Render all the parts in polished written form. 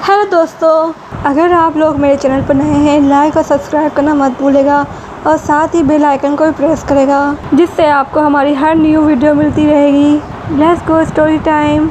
Hello दोस्तों, अगर आप लोग मेरे चैनल पर नए हैं, लाइक और सब्सक्राइब करना मत भूलेगा और साथ ही बेल आइकन को भी प्रेस करेगा, जिससे आपको हमारी हर न्यू वीडियो मिलती रहेगी। Let's go story time.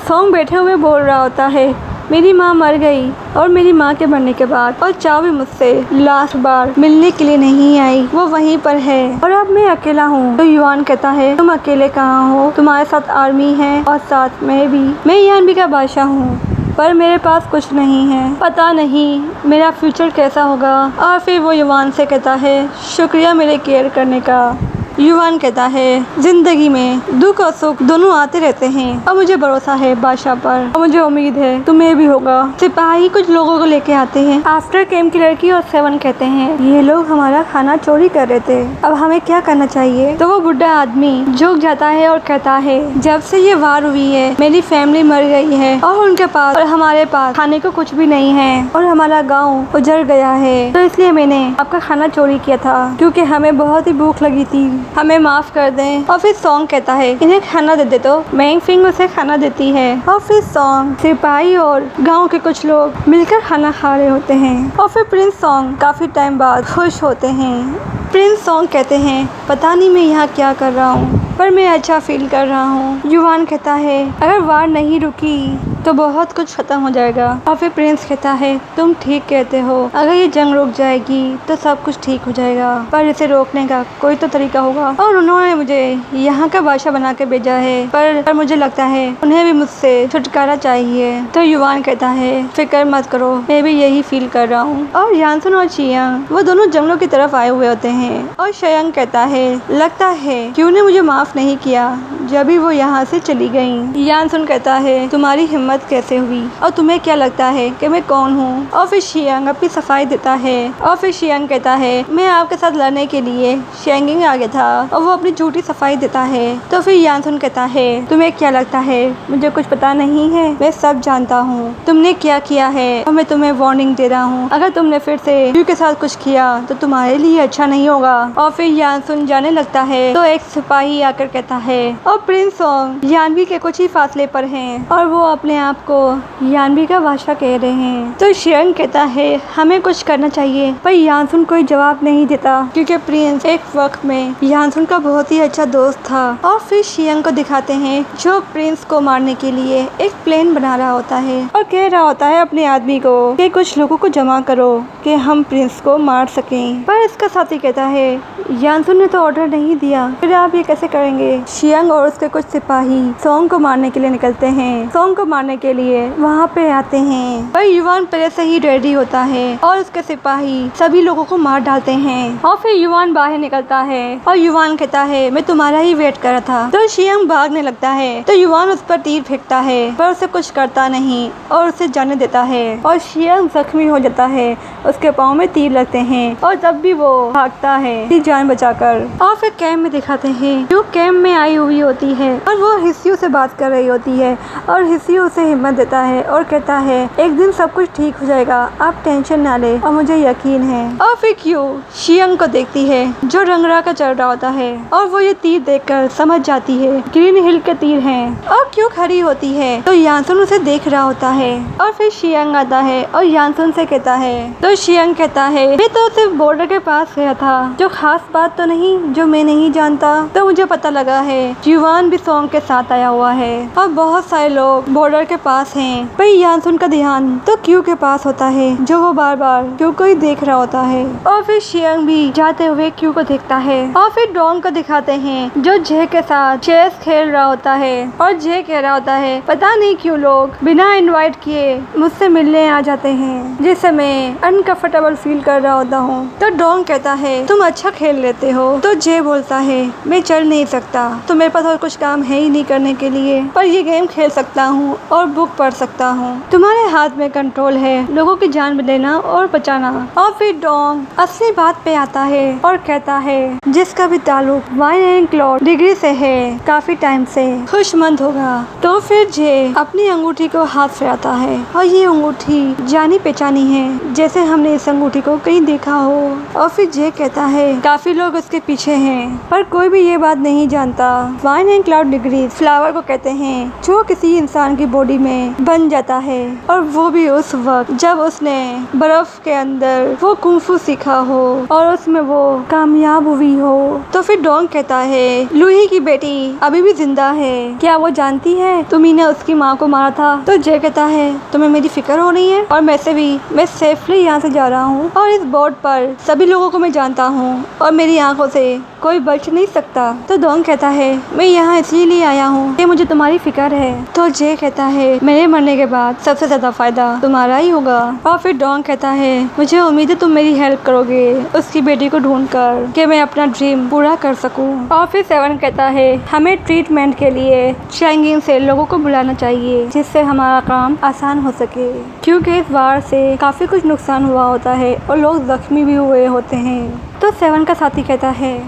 Song बैठे हुए बोल रहा होता है, मेरी माँ मर गई और मेरी माँ के मरने के बाद और चाव भी मुझसे लास्ट बार मिलने के लिए नहीं आई, वो वहीं पर है और अब मैं अकेला हूँ। तो युवान कहता है, तुम अकेले कहाँ हो, तुम्हारे साथ आर्मी है और साथ में भी मैं यानबी का बादशाह हूँ, पर मेरे पास कुछ नहीं है, पता नहीं मेरा फ्यूचर कैसा होगा। और फिर वो युवान से कहता है, शुक्रिया मेरे केयर करने का। युवान कहता है, जिंदगी में दुख और सुख दोनों आते रहते हैं और मुझे भरोसा है बादशाह पर और मुझे उम्मीद है तुम्हें भी होगा। सिपाही कुछ लोगों को लेके आते हैं। आफ्टर कैम्प की लड़की और सेवन कहते हैं, ये लोग हमारा खाना चोरी कर रहे थे, अब हमें क्या करना चाहिए। तो वो बुढ़ा आदमी झुक जाता है और कहता है, जब से ये वार हुई है मेरी फैमिली मर गई है और उनके पास और हमारे पास खाने को कुछ भी नहीं है और हमारा गाँव उजड़ गया है, तो इसलिए मैंने आपका खाना चोरी किया था क्योंकि हमें बहुत ही भूख लगी थी, हमें माफ कर दें। और फिर सॉन्ग कहता है, इन्हें खाना दे दे। तो मैंग फिंग उसे खाना देती है और फिर सॉन्ग, सिपाही और गांव के कुछ लोग मिलकर खाना खा रहे होते हैं और फिर प्रिंस सॉन्ग काफी टाइम बाद खुश होते हैं। प्रिंस सॉन्ग कहते हैं, पता नहीं मैं यहाँ क्या कर रहा हूँ, पर मैं अच्छा फील कर रहा हूँ। युवान कहता है, अगर वार नहीं रुकी तो बहुत कुछ खत्म हो जाएगा। और फिर प्रिंस कहता है, तुम ठीक कहते हो, अगर ये जंग रुक जाएगी तो सब कुछ ठीक हो जाएगा, पर इसे रोकने का कोई तो तरीका होगा और उन्होंने मुझे यहाँ का बादशाह बना के भेजा है, पर मुझे लगता है उन्हें भी मुझसे छुटकारा चाहिए। तो युवान कहता है, फिक्र मत करो, मैं भी यही फील कर रहा हूँ। और यानसुन और चियांग वो दोनों जंगलों की तरफ आए हुए होते हैं और चियांग कहता है, लगता है कि उन्हें मुझे माफ नहीं किया जब भी वो यहाँ से चली गई। यानसुन कहता है, तुम्हारी हिम्मत कैसे हुई और तुम्हें क्या लगता है कि मैं कौन हूँ। और फिर चियांग अपनी सफाई देता है और फिर चियांग कहता है, मैं आपके साथ लड़ने के लिए शेंगिंग आ गया था, और वो अपनी झूठी सफाई देता है। तो फिर यानसुन कहता है, तुम्हें क्या लगता है मुझे कुछ पता नहीं है, मैं सब जानता हूँ तुमने क्या किया है और मैं तुम्हें वार्निंग दे रहा हूँ, अगर तुमने फिर से यू के साथ कुछ किया तो तुम्हारे लिए अच्छा नहीं होगा। और फिर यानसुन जाने लगता है तो एक सिपाही आकर कहता है, और प्रिंस सॉन्ग यानबी के कुछ ही फासले पर हैं और वो अपने आप को यानबी का बादशाह कह रहे हैं। तो चियांग कहता है, हमें कुछ करना चाहिए, पर यानसुन कोई जवाब नहीं देता क्योंकि प्रिंस एक वक्त में यानसुन का बहुत ही अच्छा दोस्त था। और फिर चियांग को दिखाते हैं जो प्रिंस को मारने के लिए एक प्लान बना रहा होता है और कह रहा होता है अपने आदमी को कि कुछ लोगों को जमा करो कि हम प्रिंस को मार सकें। पर इसका साथी कहता है, यानसुन ने तो ऑर्डर नहीं दिया, फिर आप ये कैसे करेंगे। चियांग और उसके कुछ सिपाही सॉन्ग को मारने के लिए निकलते हैं। सॉन्ग को मारने के लिए वहाँ पे आते हैं, पर युवान पहले से ही रेडी होता है और उसके सिपाही सभी लोगों को मार डालते हैं। और फिर युवान बाहर निकलता है और युवान कहता है, मैं तुम्हारा ही वेट कर रहा था। तो चियांग भागने लगता है तो युवान उस पर तीर फेंकता है, पर उसे कुछ करता नहीं और उसे जाने देता है और चियांग जख्मी हो जाता है, उसके पाँव में तीर लगते हैं और तब भी वो भागता है जान बचाकर। और फिर कैम्प में दिखाते हैं, जो कैम्प में आई हुई होती है और वो हिस्सियों से बात कर रही होती है और हिस्सियों उसे हिम्मत देता है और कहता है, एक दिन सब कुछ ठीक हो जाएगा, आप टेंशन ना ले और मुझे यकीन है। और फिर क्यों चियांग को देखती है जो रंगरा का चल रहा होता है और वो ये तीर देखकर समझ जाती है ग्रीन हिल के तीर हैं और क्यों खड़ी होती है। तो यानसुन उसे देख रहा होता है और फिर चियांग आता है और यानसुन से कहता है, तो चियांग कहता है, मैं तो सिर्फ बॉर्डर के पास गया था, जो खास बात तो नहीं जो मैं नहीं जानता। तो मुझे पता लगा है युवान भी सॉन्ग के साथ आया हुआ है और बहुत सारे लोग बॉर्डर के पास हैं। पर यानसुन का ध्यान तो क्यू के पास होता है जो वो बार बार क्यू को ही देख रहा होता है। और फिर चियांग भी जाते हुए क्यू को देखता है और फिर डोंग को दिखाते हैं जो जे के साथ चेस खेल रहा होता है और जे कह रहा होता है, पता नहीं क्यों लोग बिना इनवाइट किए मुझसे मिलने आ जाते हैं, जिससे मैं अनकंफर्टेबल फील कर रहा होता हूँ। तो डोंग कहता है, तुम अच्छा खेल लेते हो। तो जे बोलता है, मैं चल नहीं सकता, तो मेरे पास और कुछ काम है ही नहीं करने के लिए, पर ये गेम खेल सकता हूँ और बुक पढ़ सकता हूँ। तुम्हारे हाथ में कंट्रोल है लोगों की जान लेना और बचाना। और फिर डोंग असली बात पे आता है और कहता है, जिसका भी ताल्लुक वाइन एंड क्लॉड डिग्री से है, काफी टाइम से खुशमंद होगा। तो फिर जे अपनी अंगूठी को हाथ फिराता है और ये अंगूठी जानी पहचानी है, जैसे हमने इस अंगूठी को कहीं देखा हो। और फिर जे कहता है, काफी लोग उसके पीछे हैं, पर कोई भी ये बात नहीं नहीं जानता। Fine and cloud degree flower को कहते हैं जो किसी इंसान की बॉडी में बन जाता है, और वो भी उस वक्त जब उसने बर्फ के अंदर वो कुंफू सीखा हो और उसमें वो कामयाब हुई हो। तो फिर डोंग कहता है लूही की बेटी अभी भी जिंदा है, क्या वो जानती है तुम्ही ने उसकी माँ को मारा था। तो जे कहता है तुम्हें मेरी फिक्र हो रही है, और वैसे भी मैं सेफली यहाँ से जा रहा हूँ और इस बोर्ड पर सभी लोगों को मैं जानता हूँ और मेरी आंखों से कोई बच नहीं सकता। तो डोंग कहता है मैं यहाँ इसीलिए आया हूँ कि मुझे तुम्हारी फिक्र है। तो जे कहता है मेरे मरने के बाद सबसे ज्यादा फायदा तुम्हारा ही होगा। और फिर डोंग कहता है मुझे उम्मीद है तुम मेरी हेल्प करोगे उसकी बेटी को ढूंढकर कि मैं अपना ड्रीम पूरा कर सकूं। और फिर सेवन कहता है हमें ट्रीटमेंट के लिए चैंगिंग से लोगों को बुलाना चाहिए जिससे हमारा काम आसान हो सके, क्योंकि इस वार से काफी कुछ नुकसान हुआ होता है और लोग जख्मी भी हुए होते हैं। तो सेवन का साथी कहता है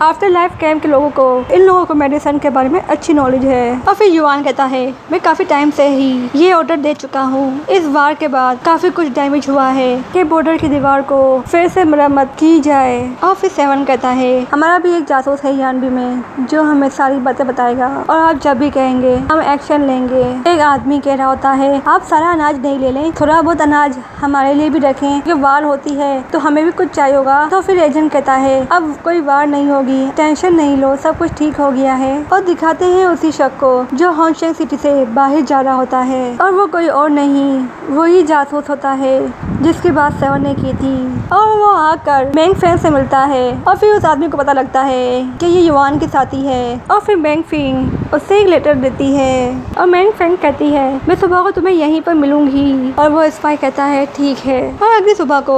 आफ्टर लाइफ कैंप के लोगों को इन लोगों को मेडिसिन के बारे में अच्छी नॉलेज है। और फिर युआन कहता है मैं काफी टाइम से ही ये ऑर्डर दे चुका हूँ। इस वार के बाद काफी कुछ डैमेज हुआ है कि बॉर्डर की दीवार को फिर से मरम्मत की जाए। और फिर सेवन कहता है हमारा भी एक जासूस है यानबी में जो हमें सारी बातें बताएगा और आप जब भी कहेंगे हम एक्शन लेंगे। एक आदमी कह रहा होता है आप सारा अनाज नहीं ले लें, थोड़ा बहुत अनाज हमारे लिए भी रखें, क्योंकि वार होती है तो हमें भी कुछ चाहिए होगा। तो फिर एजेंट कहता है अब कोई वार नहीं होगी, टेंशन नहीं लो, सब कुछ ठीक हो गया है। और दिखाते हैं उसी शख्स को जो होंगशेंग सिटी से बाहर जा रहा होता है, और वो कोई और नहीं वही जासूस होता है जिसकी बात सेवन ने की थी। और वो आकर मैंग फेंग से मिलता है और फिर उस आदमी को पता लगता है कि ये युआन के साथी है। और फिर मैंग फेंग उससे एक लेटर देती है और मैंग फेंग कहती है मैं सुबह को तुम्हें यहीं पर मिलूंगी। और वो स्पाई कहता है ठीक है। और अगली सुबह को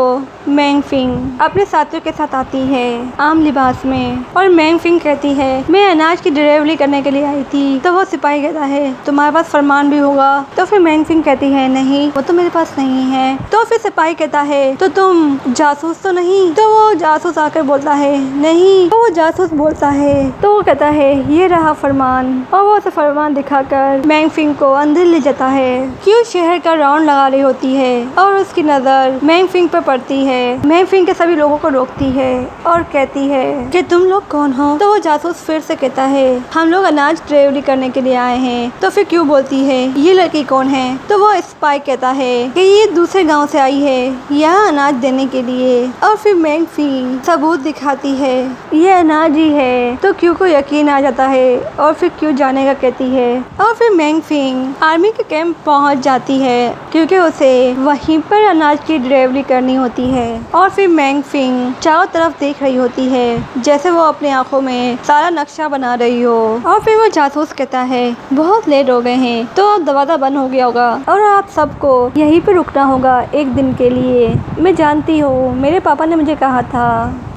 मैंग फेंग अपने साथियों के साथ आती है आम लिबास में, और मैंग फेंग कहती है मैं अनाज की डिलीवरी करने के लिए आई थी। तो वो सिपाही कहता है तुम्हारे पास फरमान भी होगा। तो फिर मैंग फेंग कहती है नहीं वो तो मेरे पास नहीं है। तो फिर सिपाही कहता है तो तुम जासूस तो नहीं। तो वो जासूस आकर बोलता है नहीं। तो वो जासूस बोलता है तो वो कहता है ये रहा फरमान, और वो उसे फरमान दिखाकर मैंग फेंग को अंदर ले जाता है। क्यों शहर का राउंड लगा रही होती है और उसकी नजर मैंग फेंग पर पड़ती है। मैंग फेंग के सभी लोगों को रोकती है और कहती है कि तुम लोग कौन हो। तो वो जासूस फिर से कहता है हम लोग अनाज डिलीवरी करने के लिए आए हैं। तो फिर क्यों बोलती है ये लड़की कौन है। तो वो स्पाई कहता है कि ये दूसरे गांव से आई है यहाँ अनाज देने के लिए। और फिर मैंग फेंग सबूत दिखाती है ये अनाज ही है। तो क्यों को यकीन आ जाता है और फिर क्यों जाने का कहती है। और फिर मैंग फेंग आर्मी के कैंप पहुंच जाती है क्योंकि उसे वहीं पर अनाज की डिलीवरी करनी होती है। और फिर मैंग फेंग चारों तरफ देख रही होती है जैसे वो अपनी आंखों में सारा नक्शा बना रही हो। और फिर वो जासूस कहता है बहुत लेट हो गए हैं तो अब दरवाजा बंद हो गया होगा और आप सबको यहीं पे रुकना होगा एक दिन के लिए। मैं जानती हूँ मेरे पापा ने मुझे कहा था।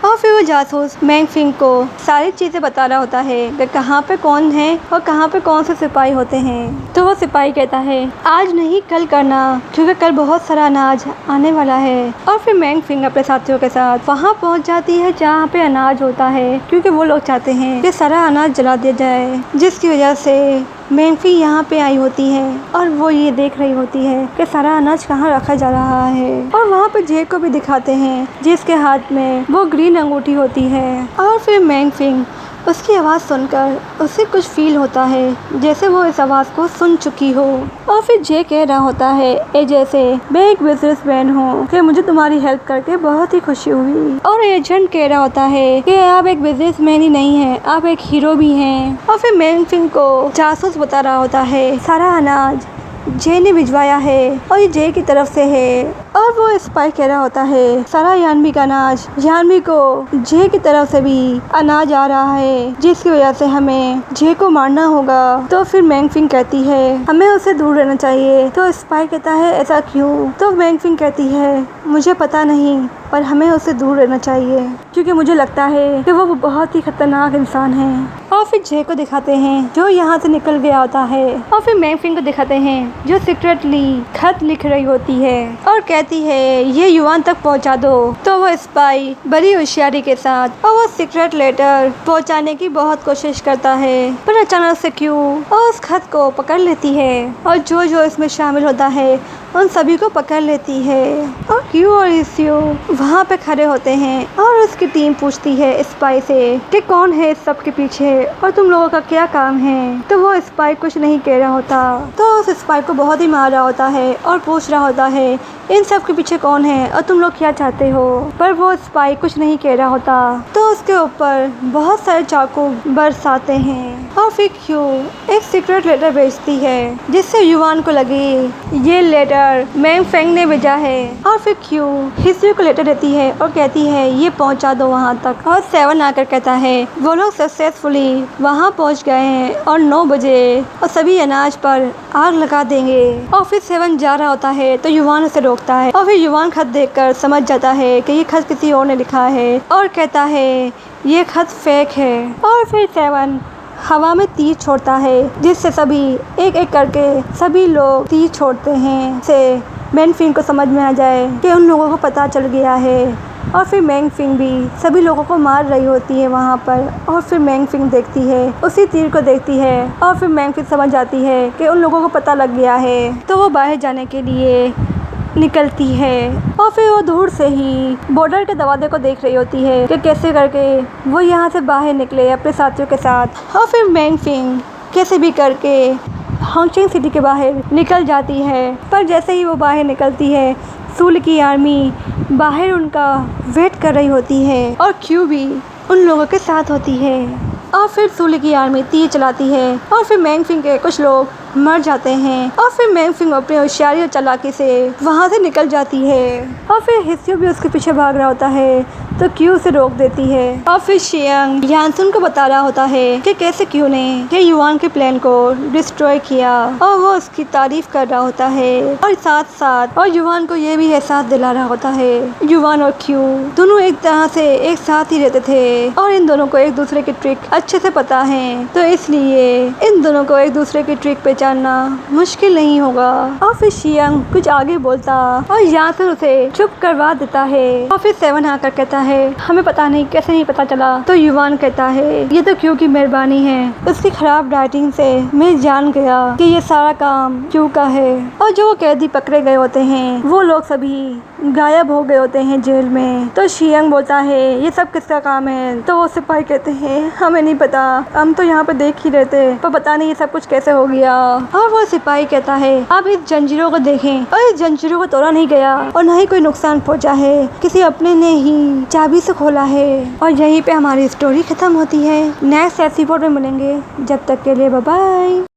और फिर वो जासूस मैंग फेंग को सारी चीजें बता रहा होता है कि कहाँ पे कौन है और कहाँ पे कौन से सिपाही होते हैं। तो वो सिपाही कहता है आज नहीं कल करना क्योंकि कल बहुत सारा अनाज आने वाला है। और फिर मैंग फेंग अपने साथियों के साथ वहाँ पहुँच जाती है जहाँ पे अनाज होता है क्योंकि वो लोग चाहते हैं कि सारा अनाज जला दिया जाए, जिसकी वजह से मैंग फेंग यहाँ पे आई होती है और वो ये देख रही होती है कि सारा अनाज कहाँ रखा जा रहा है। और वहाँ पे जे को भी दिखाते हैं जिसके हाथ में वो ग्रीन अंगूठी होती है। और फिर मैंग फेंग उसकी आवाज़ सुनकर उसे कुछ फील होता है जैसे वो इस आवाज़ को सुन चुकी हो। और फिर जे कह रहा होता है ए जैसे मैं एक बिजनेसमैन हूँ कि मुझे तुम्हारी हेल्प करके बहुत ही खुशी हुई। और एजेंट कह रहा होता है कि आप एक बिजनेसमैन ही नहीं है आप एक हीरो भी हैं। और फिर मैंग फेंग को जासूस बता रहा होता है सारा अनाज जे ने भिजवाया है और ये जे की तरफ से है। और वो स्पाई कह रहा होता है सारा यानबी का अनाज यानबी को जे की तरफ से भी अनाज आ रहा है जिसकी वजह से हमें जे को मारना होगा। तो फिर मैंग फेंग कहती है हमें उसे दूर रहना चाहिए। तो स्पाई कहता है ऐसा क्यों। तो मैंग फेंग कहती है मुझे पता नहीं पर हमें उससे दूर रहना चाहिए क्योंकि मुझे लगता है कि वो बहुत ही खतरनाक इंसान है। और फिर जे को दिखाते हैं जो यहाँ से निकल गया होता है। और फिर मैंग फेंग को दिखाते हैं जो सीक्रेटली खत लिख रही होती है और कहती है ये युआन तक पहुँचा दो। तो वो स्पाई बड़ी होशियारी के साथ और वो सीक्रेट लेटर पहुँचाने की बहुत कोशिश करता है पर अचानक से क्यों और उस खत को पकड़ लेती है और जो जो इसमें शामिल होता है उन सभी को पकड़ लेती है और क्यू और इश्यू वहाँ पे खड़े होते हैं और उसकी टीम पूछती है स्पाई से कि कौन है इस सब के पीछे और तुम लोगों का क्या काम है। तो वो स्पाई कुछ नहीं कह रहा होता, तो उस स्पाई को बहुत ही मार रहा होता है और पूछ रहा होता है इन सब के पीछे कौन है और तुम लोग क्या चाहते हो। पर वो स्पाई कुछ नहीं कह रहा होता, तो उसके ऊपर बहुत सारे चाकू बरसाते हैं और फिर क्यू एक सीक्रेट लेटर भेजती है जिससे युवान को लगे ये लेटर मैंग फेंग ने भेजा है। और फिर क्यू हिस्यू को लेटर देती है और कहती है ये पहुंचा दो वहां तक। और 7 आकर कहता है वो लोग सक्सेसफुली वहां पहुंच गए हैं और 9 बजे और सभी अनाज पर आग लगा देंगे। और फिर 7 जा रहा होता है तो युवान उसे रोकता है और फिर युवान खत देखकर समझ जाता है कि ये खत किसी और ने लिखा है और कहता है ये खत फेक है। और फिर 7 हवा में तीर छोड़ता है जिससे सभी एक एक करके सभी लोग तीर छोड़ते हैं से मैंग फिंग को समझ में आ जाए कि उन लोगों को पता चल गया है। और फिर मैंग फिंग भी सभी लोगों को मार रही होती है वहाँ पर। और फिर मैंग फिंग देखती है उसी तीर को देखती है और फिर मैंग फिंग समझ जाती है कि उन लोगों को पता लग गया है, तो वो बाहर जाने के लिए निकलती है। और फिर वो दूर से ही बॉर्डर के दरवाजे को देख रही होती है कि कैसे करके वो यहाँ से बाहर निकले अपने साथियों के साथ। और फिर मैंग फिंग कैसे भी करके हांगचेंग सिटी के बाहर निकल जाती है। पर जैसे ही वो बाहर निकलती है सूल की आर्मी बाहर उनका वेट कर रही होती है और क्यू भी उन लोगों के साथ होती है। और फिर सूल की आर्मी तीर चलाती है और फिर मैंग फिंग के कुछ लोग मर जाते हैं। और फिर मैंग फिंग अपनी होशियारी और चालाकी से वहाँ से निकल जाती है। और फिर हिस्यू भी उसके पीछे भाग रहा होता है तो क्यू से रोक देती है। और फिर शियांग यानसुन को बता रहा होता है कि कैसे क्यू ने युवान के प्लान को डिस्ट्रॉय किया और वो उसकी तारीफ कर रहा होता है और साथ साथ और युवान को ये भी एहसास दिला रहा होता है युवान और क्यू दोनों एक तरह से एक साथ ही रहते थे और इन दोनों को एक दूसरे की ट्रिक अच्छे से पता है, तो इसलिए इन दोनों को एक दूसरे की ट्रिक पहचानना मुश्किल नहीं होगा। और फिर शियांग कुछ आगे बोलता और यानसुन उसे चुप करवा देता है। और फिर 7 आकर कहता है हमें पता नहीं कैसे नहीं पता चला। तो युवान कहता है ये तो क्यू की मेहरबानी है, उसकी खराब राइटिंग से मैं जान गया कि ये सारा काम क्यू का है। और जो कैदी पकड़े गए होते हैं वो लोग सभी गायब हो गए होते हैं जेल में। तो शियांग बोलता है ये सब किसका काम है। तो वो सिपाही कहते हैं हमें नहीं पता, हम तो यहाँ पे देख ही रहते पर पता नहीं ये सब कुछ कैसे हो गया। और वो सिपाही कहता है आप इस जंजीरों को देखें और इस जंजीरों को तोड़ा नहीं गया और न ही कोई नुकसान पहुँचा है, किसी अपने ने ही चाबी से खोला है। और यहीं पे हमारी स्टोरी खत्म होती है। नेक्स्ट एपिसोड में मिलेंगे, जब तक के लिए बाय बाय।